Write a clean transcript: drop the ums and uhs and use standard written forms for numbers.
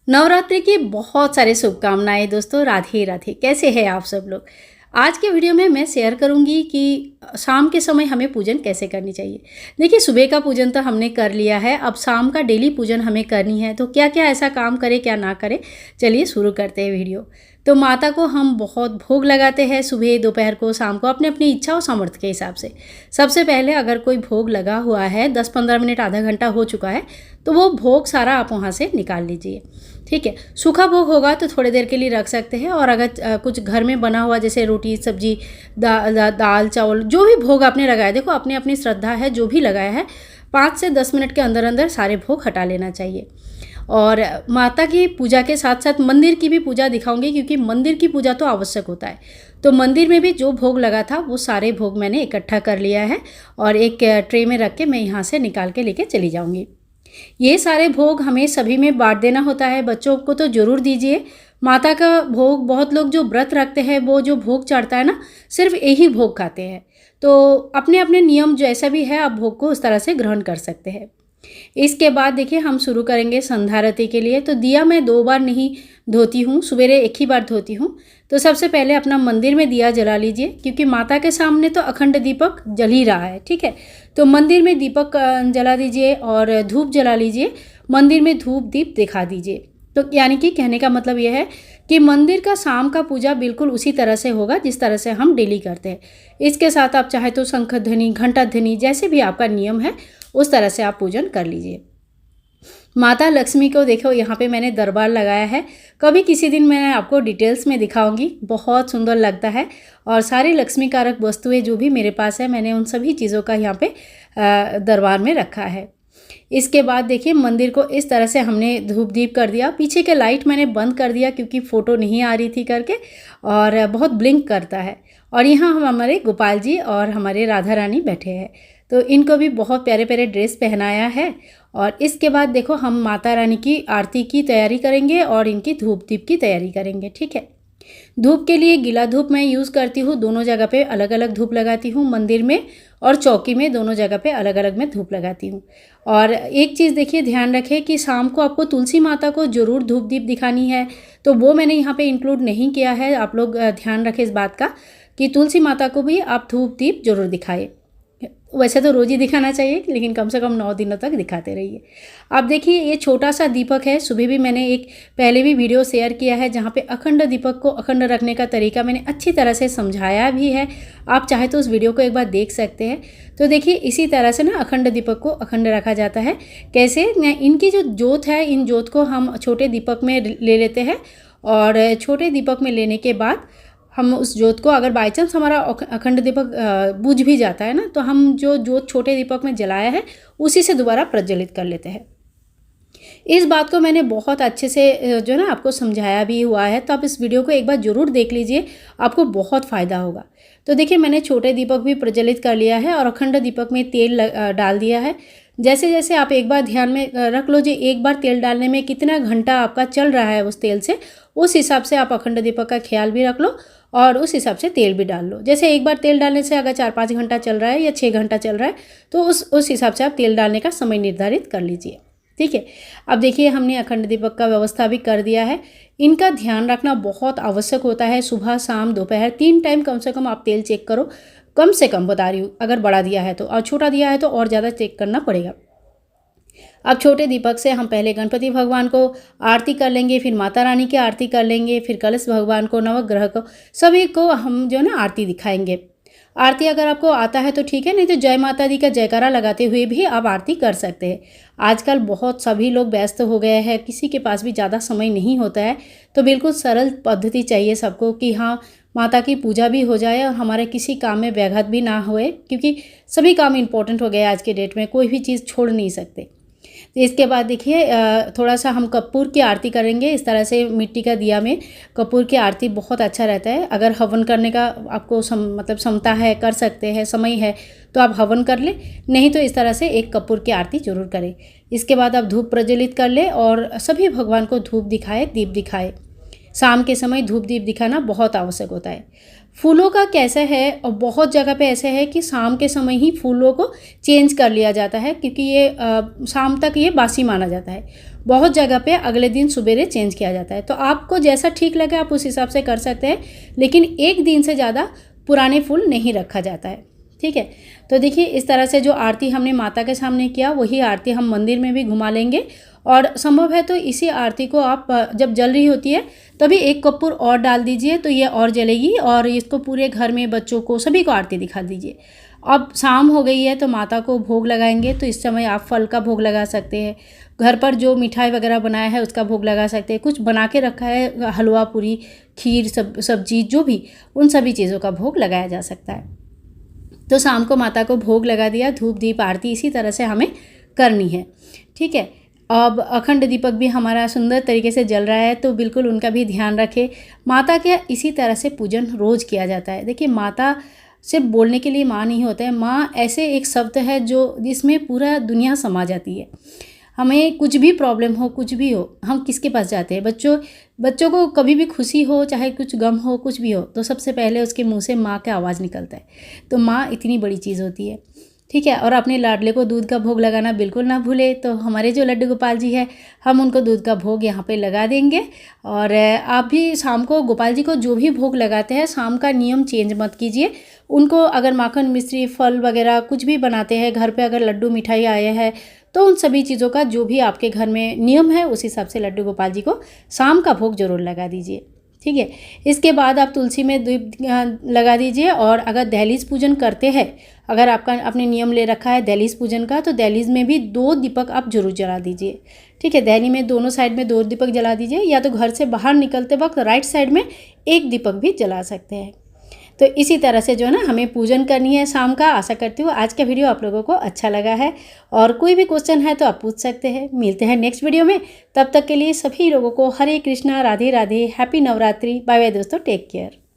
नवरात्रि की बहुत सारी शुभकामनाएं दोस्तों। राधे राधे। कैसे हैं आप सब लोग। आज के वीडियो में मैं शेयर करूंगी कि शाम के समय हमें पूजन कैसे करनी चाहिए। देखिए, सुबह का पूजन तो हमने कर लिया है, अब शाम का डेली पूजन हमें करनी है। तो क्या क्या ऐसा काम करें, क्या ना करें, चलिए शुरू करते हैं वीडियो। तो माता को हम बहुत भोग लगाते हैं, सुबह, दोपहर को, शाम को, अपनी अपनी इच्छा और सामर्थ्य के हिसाब से। सबसे पहले अगर कोई भोग लगा हुआ है, 10-15 मिनट, आधा घंटा हो चुका है, तो वो भोग सारा आप वहाँ से निकाल लीजिए। ठीक है, सूखा भोग होगा तो थोड़ी देर के लिए रख सकते हैं। और अगर कुछ घर में बना हुआ, जैसे रोटी, सब्जी, दाल चावल, जो भी भोग आपने लगाया, देखो अपनी अपनी श्रद्धा है, जो भी लगाया है 5 से 10 मिनट के अंदर अंदर सारे भोग हटा लेना चाहिए। और माता की पूजा के साथ साथ मंदिर की भी पूजा दिखाऊंगी, क्योंकि मंदिर की पूजा तो आवश्यक होता है। तो मंदिर में भी जो भोग लगा था वो सारे भोग मैंने इकट्ठा कर लिया है और एक ट्रे में रख के मैं यहाँ से निकाल के लेके चली जाऊँगी। ये सारे भोग हमें सभी में बांट देना होता है। बच्चों को तो ज़रूर दीजिए। माता का भोग, बहुत लोग जो व्रत रखते हैं वो जो भोग चढ़ता है ना, सिर्फ यही भोग खाते हैं। तो अपने अपने नियम जैसा भी है, आप भोग को उस तरह से ग्रहण कर सकते हैं। इसके बाद देखिए, हम शुरू करेंगे संध्या आरती के लिए। तो दिया मैं 2 बार नहीं धोती हूँ, सवेरे एक ही बार धोती हूँ। तो सबसे पहले अपना मंदिर में दिया जला लीजिए, क्योंकि माता के सामने तो अखंड दीपक जल ही रहा है। ठीक है, तो मंदिर में दीपक जला दीजिए और धूप जला लीजिए। मंदिर में धूप दीप दिखा दीजिए। तो यानी कि कहने का मतलब यह है कि मंदिर का शाम का पूजा बिल्कुल उसी तरह से होगा जिस तरह से हम डेली करते हैं। इसके साथ आप चाहे तो शंख ध्वनि, घंटा ध्वनि, जैसे भी आपका नियम है उस तरह से आप पूजन कर लीजिए। माता लक्ष्मी को देखो, यहाँ पे मैंने दरबार लगाया है। कभी किसी दिन मैं आपको डिटेल्स में दिखाऊंगी, बहुत सुंदर लगता है। और सारी लक्ष्मी कारक वस्तुएं जो भी मेरे पास है, मैंने उन सभी चीज़ों का यहाँ पे दरबार में रखा है। इसके बाद देखिए, मंदिर को इस तरह से हमने धूप दीप कर दिया। पीछे के लाइट मैंने बंद कर दिया क्योंकि फ़ोटो नहीं आ रही थी करके, और बहुत ब्लिंक करता है। और यहाँ हम हमारे गोपाल जी और हमारे राधा रानी बैठे हैं। तो इनको भी बहुत प्यारे प्यारे ड्रेस पहनाया है। और इसके बाद देखो, हम माता रानी की आरती की तैयारी करेंगे और इनकी धूप दीप की तैयारी करेंगे। ठीक है, धूप के लिए गीला धूप मैं यूज़ करती हूँ। दोनों जगह पे अलग अलग धूप लगाती हूँ, मंदिर में और चौकी में, दोनों जगह पे अलग अलग मैं धूप लगाती हूँ। और एक चीज़ देखिए, ध्यान रखें कि शाम को आपको तुलसी माता को ज़रूर धूप दीप दिखानी है। तो वो मैंने यहाँ पे इंक्लूड नहीं किया है। आप लोग ध्यान रखें इस बात का कि तुलसी माता को भी आप धूप दीप जरूर दिखाएं। वैसे तो रोज़ ही दिखाना चाहिए, लेकिन कम से कम 9 दिनों तक दिखाते रहिए। अब देखिए, ये छोटा सा दीपक है। सुबह भी मैंने एक पहले भी वीडियो शेयर किया है जहाँ पे अखंड दीपक को अखंड रखने का तरीका मैंने अच्छी तरह से समझाया भी है। आप चाहे तो उस वीडियो को एक बार देख सकते हैं। तो देखिए, इसी तरह से ना अखंड दीपक को अखंड रखा जाता है। कैसे, इनकी जो जोत है, इन जोत को हम छोटे दीपक में ले लेते हैं। और छोटे दीपक में लेने के बाद हम उस जोत को, अगर बाई चांस हमारा अखंड दीपक बुझ भी जाता है ना, तो हम जो जोत छोटे दीपक में जलाया है उसी से दोबारा प्रज्वलित कर लेते हैं। इस बात को मैंने बहुत अच्छे से जो ना आपको समझाया भी हुआ है। तो आप इस वीडियो को एक बार ज़रूर देख लीजिए, आपको बहुत फ़ायदा होगा। तो देखिए, मैंने छोटे दीपक भी प्रज्वलित कर लिया है और अखंड दीपक में तेल डाल दिया है। जैसे जैसे आप एक बार ध्यान में रख लो, जी एक बार तेल डालने में कितना घंटा आपका चल रहा है उस तेल से, उस हिसाब से आप अखंड दीपक का ख्याल भी रख लो और उस हिसाब से तेल भी डाल लो। जैसे एक बार तेल डालने से अगर 4-5 घंटा चल रहा है या 6 घंटा चल रहा है, तो उस हिसाब से आप तेल डालने का समय निर्धारित कर लीजिए। ठीक है, अब देखिए, हमने अखंड दीपक का व्यवस्था भी कर दिया है। इनका ध्यान रखना बहुत आवश्यक होता है। सुबह, शाम, दोपहर 3 टाइम कम से कम आप तेल चेक करो। कम से कम बता रही हूँ, अगर बड़ा दिया है तो, और छोटा दिया है तो और ज़्यादा चेक करना पड़ेगा। अब छोटे दीपक से हम पहले गणपति भगवान को आरती कर लेंगे, फिर माता रानी की आरती कर लेंगे, फिर कलश भगवान को, नवग्रह को, सभी को हम जो ना आरती दिखाएंगे। आरती अगर आपको आता है तो ठीक है, नहीं तो जय माता दी का जयकारा लगाते हुए भी आप आरती कर सकते हैं। आजकल बहुत सभी लोग व्यस्त हो गए हैं, किसी के पास भी ज़्यादा समय नहीं होता है। तो बिल्कुल सरल पद्धति चाहिए सबको कि हाँ, माता की पूजा भी हो जाए और हमारे किसी काम में व्याघात भी ना होए, क्योंकि सभी काम इम्पोर्टेंट हो गए आज के डेट में, कोई भी चीज़ छोड़ नहीं सकते। तो इसके बाद देखिए, थोड़ा सा हम कपूर की आरती करेंगे। इस तरह से मिट्टी का दिया में कपूर की आरती बहुत अच्छा रहता है। अगर हवन करने का आपको मतलब क्षमता है, कर सकते हैं, समय है, तो आप हवन कर ले, नहीं तो इस तरह से एक कपूर की आरती जरूर करें। इसके बाद आप धूप प्रज्वलित कर ले और सभी भगवान को धूप दिखाए, दीप दिखाए। शाम के समय धूप दीप दिखाना बहुत आवश्यक होता है। फूलों का कैसा है, और बहुत जगह पे ऐसे है कि शाम के समय ही फूलों को चेंज कर लिया जाता है, क्योंकि ये शाम तक ये बासी माना जाता है। बहुत जगह पे अगले दिन सुबेरे चेंज किया जाता है। तो आपको जैसा ठीक लगे आप उस हिसाब से कर सकते हैं, लेकिन एक दिन से ज़्यादा पुराने फूल नहीं रखा जाता है। ठीक है, तो देखिए इस तरह से जो आरती हमने माता के सामने किया वही आरती हम मंदिर में भी घुमा लेंगे। और संभव है तो इसी आरती को आप जब जल रही होती है तभी एक कपूर और डाल दीजिए, तो ये और जलेगी और इसको पूरे घर में बच्चों को सभी को आरती दिखा दीजिए। अब शाम हो गई है तो माता को भोग लगाएंगे, तो इस समय आप फल का भोग लगा सकते हैं, घर पर जो मिठाई वगैरह बनाया है उसका भोग लगा सकते हैं, कुछ बना के रखा है हलवा पूरी खीर सब्जी जो भी, उन सभी चीज़ों का भोग लगाया जा सकता है। तो शाम को माता को भोग लगा दिया, धूप दीप आरती इसी तरह से हमें करनी है। ठीक है, अब अखंड दीपक भी हमारा सुंदर तरीके से जल रहा है, तो बिल्कुल उनका भी ध्यान रखें। माता के इसी तरह से पूजन रोज़ किया जाता है। देखिए माता सिर्फ बोलने के लिए माँ नहीं होता है, माँ ऐसे एक शब्द है जो जिसमें पूरा दुनिया समा जाती है। हमें कुछ भी प्रॉब्लम हो, कुछ भी हो, हम किसके पास जाते हैं? बच्चों को कभी भी खुशी हो चाहे कुछ गम हो कुछ भी हो तो सबसे पहले उसके मुंह से माँ का आवाज़ निकलता है। तो माँ इतनी बड़ी चीज़ होती है। ठीक है, और अपने लाडले को दूध का भोग लगाना बिल्कुल ना भूले। तो हमारे जो लड्डू गोपाल जी है हम उनको दूध का भोग यहाँ पे लगा देंगे। और आप भी शाम को गोपाल जी को जो भी भोग लगाते हैं शाम का नियम चेंज मत कीजिए। उनको अगर माखन मिश्री फल वगैरह कुछ भी बनाते हैं घर पे, अगर लड्डू मिठाई आए हैं तो उन सभी चीज़ों का जो भी आपके घर में नियम है उस हिसाब से लड्डू गोपाल जी को शाम का भोग जरूर लगा दीजिए। ठीक है, इसके बाद आप तुलसी में दीप लगा दीजिए। और अगर दहलीज पूजन करते हैं, अगर आपने नियम ले रखा है दहलीज पूजन का, तो दहलीज में भी 2 दीपक आप जरूर जला दीजिए। ठीक है, दहली में दोनों साइड में 2 दीपक जला दीजिए, या तो घर से बाहर निकलते वक्त राइट साइड में 1 दीपक भी जला सकते हैं। तो इसी तरह से जो है ना हमें पूजन करनी है शाम का। आशा करती हूँ आज का वीडियो आप लोगों को अच्छा लगा है, और कोई भी क्वेश्चन है तो आप पूछ सकते हैं। मिलते हैं नेक्स्ट वीडियो में, तब तक के लिए सभी लोगों को Hare Krishna, Radhe Radhe, happy Navratri, bye bye दोस्तों, टेक केयर।